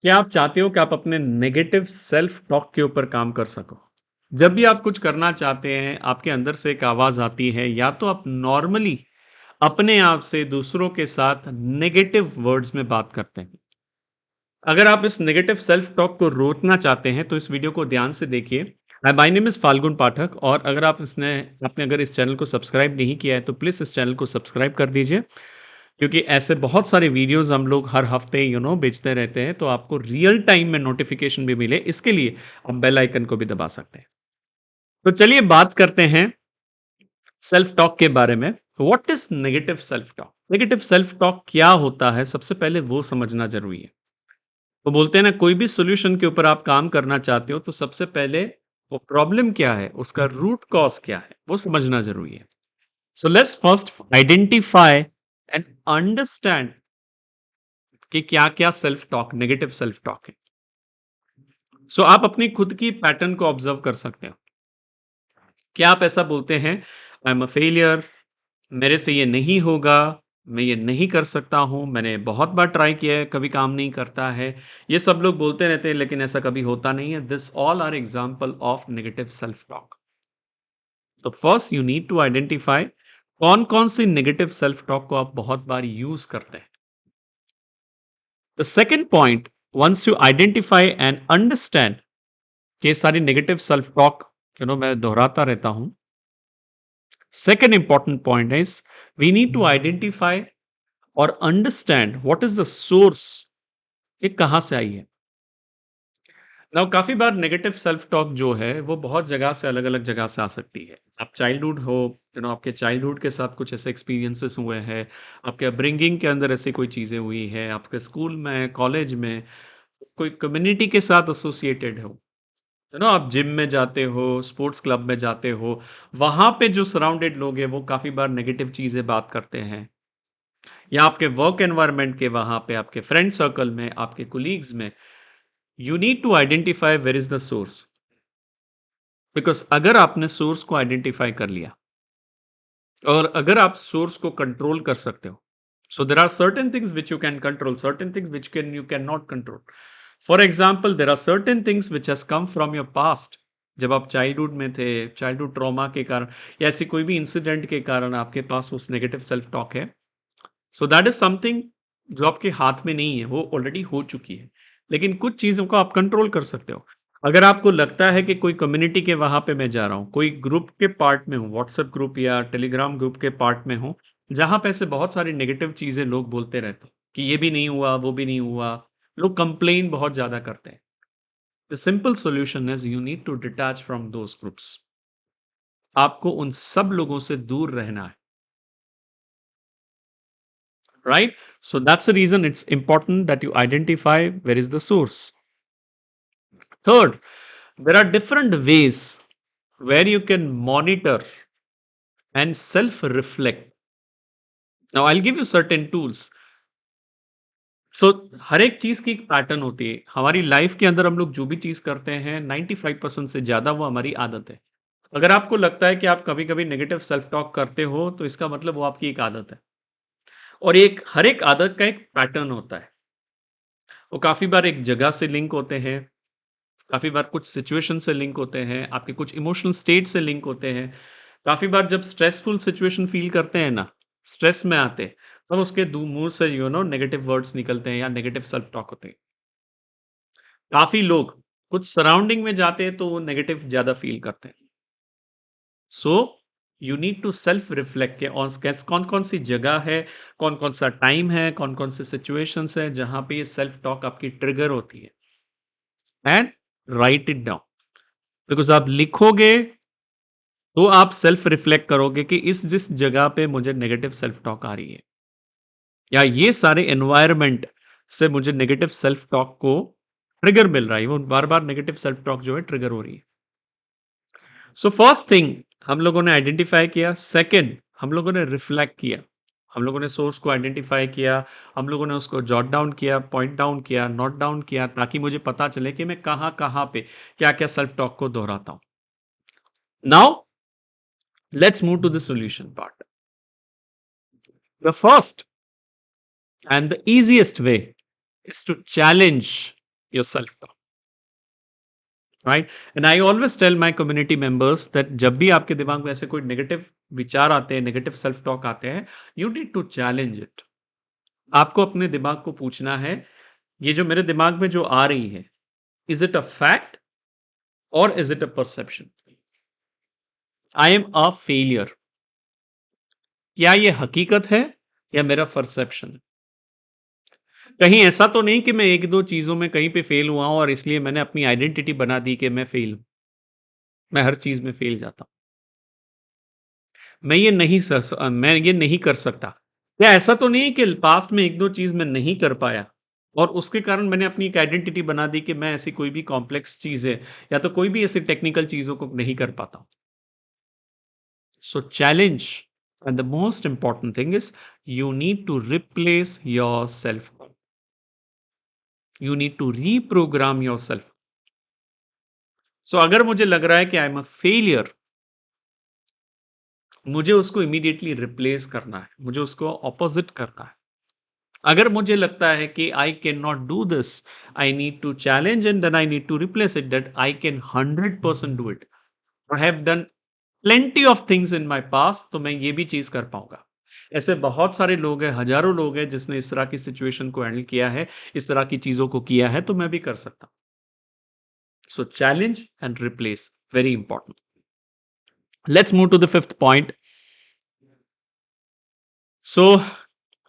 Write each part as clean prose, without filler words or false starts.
क्या आप चाहते हो कि आप अपने नेगेटिव सेल्फ टॉक के ऊपर काम कर सको? जब भी आप कुछ करना चाहते हैं, आपके अंदर से एक आवाज़ आती है या तो आप नॉर्मली अपने आप से दूसरों के साथ नेगेटिव वर्ड्स में बात करते हैं। अगर आप इस नेगेटिव सेल्फ टॉक को रोकना चाहते हैं, तो इस वीडियो को ध्यान से देखिए। माय नेम इज़ फाल्गुन पाठक और अगर आपने अगर इस चैनल को सब्सक्राइब नहीं किया है, तो प्लीज़ इस चैनल को सब्सक्राइब कर दीजिए। क्योंकि ऐसे बहुत सारे वीडियोस हम लोग हर हफ्ते बेचते रहते हैं, तो आपको रियल टाइम में नोटिफिकेशन भी मिले, इसके लिए आप बेल आइकन को भी दबा सकते हैं। तो चलिए बात करते हैं सेल्फ टॉक के बारे में। What is negative self talk? Negative self talk क्या होता है, सबसे पहले वो समझना जरूरी है। वो बोलते हैं ना, कोई भी सोल्यूशन के ऊपर आप काम करना चाहते हो तो सबसे पहले वो प्रॉब्लम क्या है, उसका रूट कॉज क्या है, वो समझना जरूरी है। So let's first identify and understand कि क्या-क्या self talk, negative self talk है। सो आप अपनी खुद की पैटर्न को ऑब्जर्व कर सकते हो। क्या आप ऐसा बोलते हैं, आई एम अ फेलियर, मेरे से ये नहीं होगा, मैं ये नहीं कर सकता हूँ, मैंने बहुत बार ट्राई किया है, कभी काम नहीं करता है। ये सब लोग बोलते रहते हैं लेकिन ऐसा कभी होता नहीं है। This all are example of negative self talk. तो first you need to identify कौन-कौन सी नेगेटिव सेल्फ टॉक को आप बहुत बार यूज करते हैं। The second point, once you identify and understand ये सारी नेगेटिव सेल्फ टॉक मैं दोहराता रहता हूं। Second important point is we need to identify और understand what is the source, ये कहां से आई है। नाउ काफी बार नेगेटिव सेल्फ टॉक जो है वो बहुत जगह से, अलग अलग जगह से आ सकती है। आप चाइल्डहुड हो, आपके चाइल्डहुड के साथ कुछ ऐसे एक्सपीरियंसेस हुए हैं, आपके अपब्रिंगिंग के अंदर ऐसी कोई चीजें हुई है, आपके स्कूल में, कॉलेज में, कोई कम्युनिटी के साथ एसोसिएटेड हो। आप जिम में जाते हो, स्पोर्ट्स क्लब में जाते हो, वहाँ पे जो सराउंडेड लोग हैं वो काफ़ी बार नेगेटिव चीज़ें बात करते हैं। या आपके वर्क एनवायरनमेंट के वहाँ पे, आपके फ्रेंड सर्कल में, आपके कोलीग्स में, you need to identify where is the source. Because अगर आपने सोर्स को आइडेंटिफाई कर लिया और अगर आप सोर्स को कंट्रोल कर सकते हो, so there are certain things which you can control, certain things which can you can not control. For example, there are certain things which has come from your past. जब आप childhood में थे, childhood trauma के कारण या ऐसी कोई भी इंसिडेंट के कारण आपके पास उस नेगेटिव सेल्फ टॉक है, सो दैट इज समथिंग जो आपके हाथ में नहीं है, वो ऑलरेडी हो चुकी है। लेकिन कुछ चीज़ों को आप कंट्रोल कर सकते हो। अगर आपको लगता है कि कोई कम्युनिटी के वहां पे मैं जा रहा हूँ, कोई ग्रुप के पार्ट में हूँ, व्हाट्सएप ग्रुप या टेलीग्राम ग्रुप के पार्ट में हूँ, जहां पे ऐसे बहुत सारी नेगेटिव चीजें लोग बोलते रहते हैं कि ये भी नहीं हुआ, वो भी नहीं हुआ, लोग कंप्लेन बहुत ज्यादा करते हैं। The simple solution is you need to detach from those groups. आपको उन सब लोगों से दूर रहना है, right? So that's the reason it's important that you identify where is the source. Third, there are different ways where you can monitor and self reflect. Now I'll give you certain tools. सो हर एक चीज की एक pattern होती है हमारी life के अंदर। हम लोग जो भी चीज करते हैं 95% से ज्यादा वो हमारी आदत है। अगर आपको लगता है कि आप कभी कभी नेगेटिव सेल्फ टॉक करते हो, तो इसका मतलब वो आपकी एक आदत है। और एक हर एक आदत का एक पैटर्न होता है। वो काफी बार एक जगह से लिंक होते हैं, काफी बार कुछ सिचुएशन से लिंक होते हैं, आपके कुछ इमोशनल स्टेट से लिंक होते हैं। काफी बार जब स्ट्रेसफुल सिचुएशन फील करते हैं ना, स्ट्रेस में आते हैं, तब उसके मुंह से नेगेटिव वर्ड्स निकलते हैं या नेगेटिव सेल्फ टॉक होते हैं। काफी लोग कुछ सराउंडिंग में जाते हैं तो वो नेगेटिव ज्यादा फील करते हैं। So you need to self reflect के ऑन कौन कौन सी जगह है, कौन कौन सा टाइम है, कौन कौन से सिचुएशंस है जहां पे ये सेल्फ टॉक आपकी ट्रिगर होती है, and right it down. Because आप लिखोगे तो आप सेल्फ रिफ्लेक्ट करोगे कि इस जिस जगह पे मुझे नेगेटिव सेल्फ टॉक आ रही है या ये सारे एनवायरनमेंट से मुझे नेगेटिव सेल्फ टॉक को ट्रिगर मिल रहा है, वो बार बार नेगेटिव सेल्फ टॉक जो है ट्रिगर हो रही है। सो फर्स्ट थिंग हम लोगों ने आइडेंटिफाई किया, सेकंड हम लोगों ने रिफ्लेक्ट किया, हम लोगों ने सोर्स को आइडेंटिफाई किया, हम लोगों ने उसको जॉट डाउन किया, पॉइंट डाउन किया, नोट डाउन किया, ताकि मुझे पता चले कि मैं कहाँ कहाँ पे क्या क्या सेल्फ टॉक को दोहराता हूं। Now let's move to the solution part. The first and the easiest way is to challenge your self talk, right? And I always tell my community members that जब भी आपके दिमाग में ऐसे कोई नेगेटिव विचार आते हैं, नेगेटिव सेल्फ टॉक आते हैं, you need to challenge it. आपको अपने दिमाग को पूछना है, ये जो मेरे दिमाग में जो आ रही है, इज इट अ फैक्ट और is it a perception? I am a failure, क्या ये हकीकत है या मेरा परसेप्शन है? कहीं ऐसा तो नहीं कि मैं एक दो चीजों में कहीं पे फेल हुआ हूं और इसलिए मैंने अपनी आइडेंटिटी बना दी कि मैं फेल हूं, मैं हर चीज में फेल जाता हूं, मैं ये नहीं कर सकता। क्या ऐसा तो नहीं कि पास्ट में एक दो चीज मैं नहीं कर पाया और उसके कारण मैंने अपनी एक आइडेंटिटी बना दी कि मैं ऐसी कोई भी कॉम्प्लेक्स चीज है या तो कोई भी ऐसी टेक्निकल चीजों को नहीं कर पाता? So challenge, and the most important thing is you need to replace your self. You need to reprogram yourself. So अगर मुझे लग रहा है कि आई एम अ फेलियर, मुझे उसको इमीडिएटली रिप्लेस करना है, मुझे उसको ऑपोजिट करना है। अगर मुझे लगता है कि I can not do this, I need to challenge and then I need to replace it that I can 100% do it. I have done plenty of things in my past, तो मैं ये भी चीज कर पाऊंगा। ऐसे बहुत सारे लोग हैं, हजारों लोग हैं जिसने इस तरह की सिचुएशन को हैंडल किया है, इस तरह की चीजों को किया है, तो मैं भी कर सकता हूं। So challenge and replace, very important. Let's move to the fifth point. सो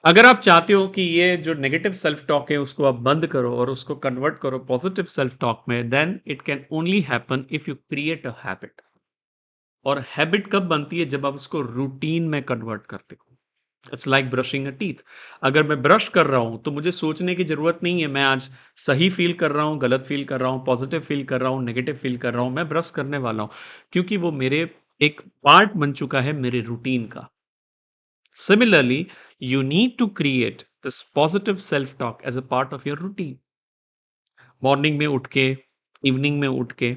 अगर आप चाहते हो कि ये जो नेगेटिव सेल्फ टॉक है उसको आप बंद करो और उसको कन्वर्ट करो पॉजिटिव सेल्फ टॉक में, then it can only happen if you create a habit. और हैबिट कब बनती है? जब आप उसको रूटीन में कन्वर्ट करते हो। It's like brushing a teeth. अगर मैं ब्रश कर रहा हूं तो मुझे सोचने की जरूरत नहीं है मैं आज सही फील कर रहा हूं, गलत फील कर रहा हूं, पॉजिटिव फील कर रहा हूं, नेगेटिव फील कर रहा हूं, मैं ब्रश करने वाला हूं, क्योंकि वो मेरे एक पार्ट बन चुका है मेरे रूटीन का। Similarly, you need to create this positive self talk as a part of your routine। Morning में उठ के, इवनिंग में उठ के,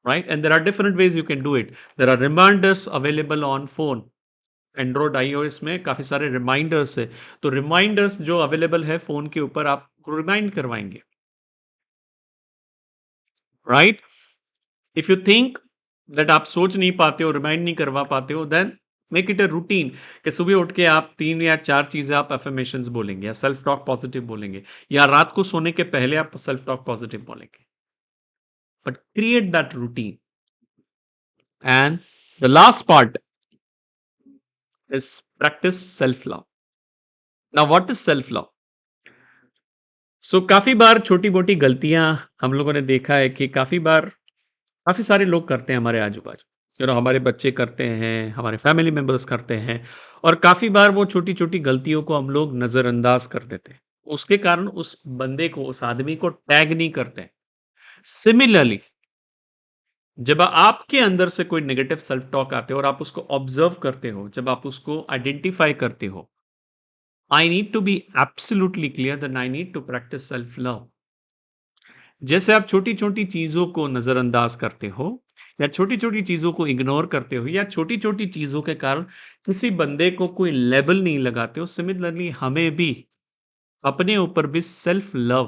right? And there are different ways you can do it. There are reminders available on phone. Android iOS में काफी सारे reminders है, तो रिमाइंडर्स जो अवेलेबल है फोन के ऊपर आप रिमाइंड करवाएंगे, right? If you think that आप सोच नहीं पाते हो, रिमाइंड नहीं करवा पाते हो, then make it a routine कि सुबह उठ के आप 3 या 4 चीजें आप अफर्मेशंस बोलेंगे या सेल्फ टॉक पॉजिटिव बोलेंगे, या रात को सोने के पहले आप सेल्फ टॉक पॉजिटिव बोलेंगे, but create that routine. And the last part is practice self love. Now what is self love? So काफी बार छोटी मोटी गलतियां हम लोगों ने देखा है कि काफी बार काफी सारे लोग करते हैं हमारे आजू बाजू, हमारे बच्चे करते हैं, हमारे फैमिली मेंबर्स करते हैं, और काफी बार वो छोटी छोटी गलतियों को हम लोग नजरअंदाज कर देते हैं। उसके कारण उस बंदे को, उस आदमी को टैग नहीं करते हैं। सिमिलरली, जब आपके अंदर से कोई नेगेटिव सेल्फ टॉक आते हो और आप उसको ऑब्जर्व करते हो, जब आप उसको आइडेंटिफाई करते हो, I need to be absolutely clear that I need to practise self love. जैसे आप छोटी-छोटी चीज़ों को नज़रअंदाज करते हो या छोटी-छोटी चीज़ों को इग्नोर करते हो या छोटी-छोटी चीज़ों के कारण किसी बंदे को कोई लेबल नहीं लगाते हो, सिमिलरली हमें भी अपने ऊपर भी सेल्फ लव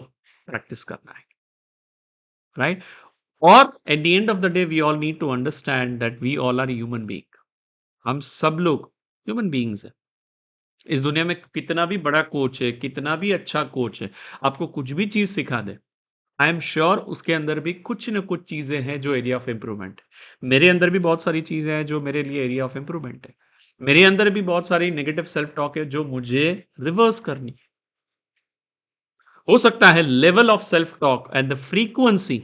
प्रैक्टिस करना है, राइट? और at the end of the day we all need to understand that we all are human being. हम सब लोग ह्यूमन बीइंग्स हैं। इस दुनिया में कितना भी बड़ा कोच है, कितना भी अच्छा कोच है, आपको कुछ भी चीज़ सिखा दे, आई एम श्योर उसके अंदर भी कुछ न कुछ चीज़ें हैं जो एरिया ऑफ इम्प्रूवमेंट है। मेरे अंदर भी बहुत सारी चीज़ें हैं जो मेरे लिए एरिया ऑफ इम्प्रूवमेंट है। मेरे अंदर भी बहुत सारी नेगेटिव सेल्फ टॉक है जो मुझे रिवर्स करनी है। हो सकता है level of self talk and the frequency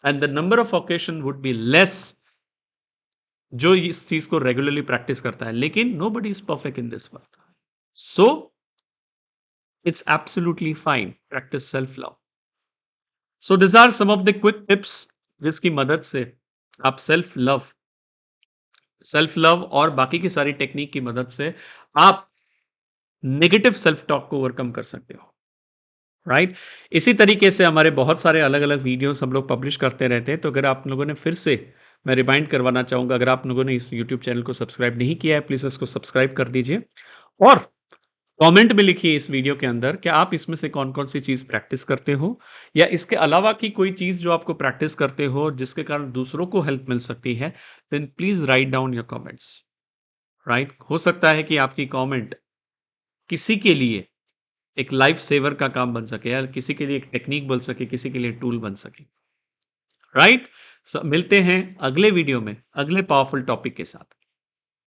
and the number of occasion would be less जो इस चीज को रेगुलरली प्रैक्टिस करता है, लेकिन nobody is perfect in this world. So it's absolutely fine, practise self love. So this are some of the quick tips जिसकी मदद से आप सेल्फ लव और बाकी की सारी टेक्निक की मदद से आप नेगेटिव सेल्फ टॉक को ओवरकम कर सकते हो, राइट? इसी तरीके से हमारे बहुत सारे अलग अलग वीडियोस हम लोग पब्लिश करते रहते हैं, तो अगर आप लोगों ने फिर से, मैं रिमाइंड करवाना चाहूंगा, अगर आप लोगों ने इस यूट्यूब चैनल को सब्सक्राइब नहीं किया है, प्लीज इसको सब्सक्राइब कर दीजिए। और कमेंट में लिखिए इस वीडियो के अंदर कि आप इसमें से कौन-कौन सी चीज़ प्रैक्टिस करते हो या इसके अलावा की कोई चीज़ जो आपको प्रैक्टिस करते हो जिसके कारण दूसरों को हेल्प मिल सकती है, then please write down your comments, right? हो सकता है कि आपकी कमेंट किसी के लिए एक लाइफ सेवर का काम बन सके या किसी के लिए एक टेक्नीक बन सके, किसी के लिए टूल बन सके, राइट? मिलते हैं अगले वीडियो में, अगले पावरफुल टॉपिक के साथ।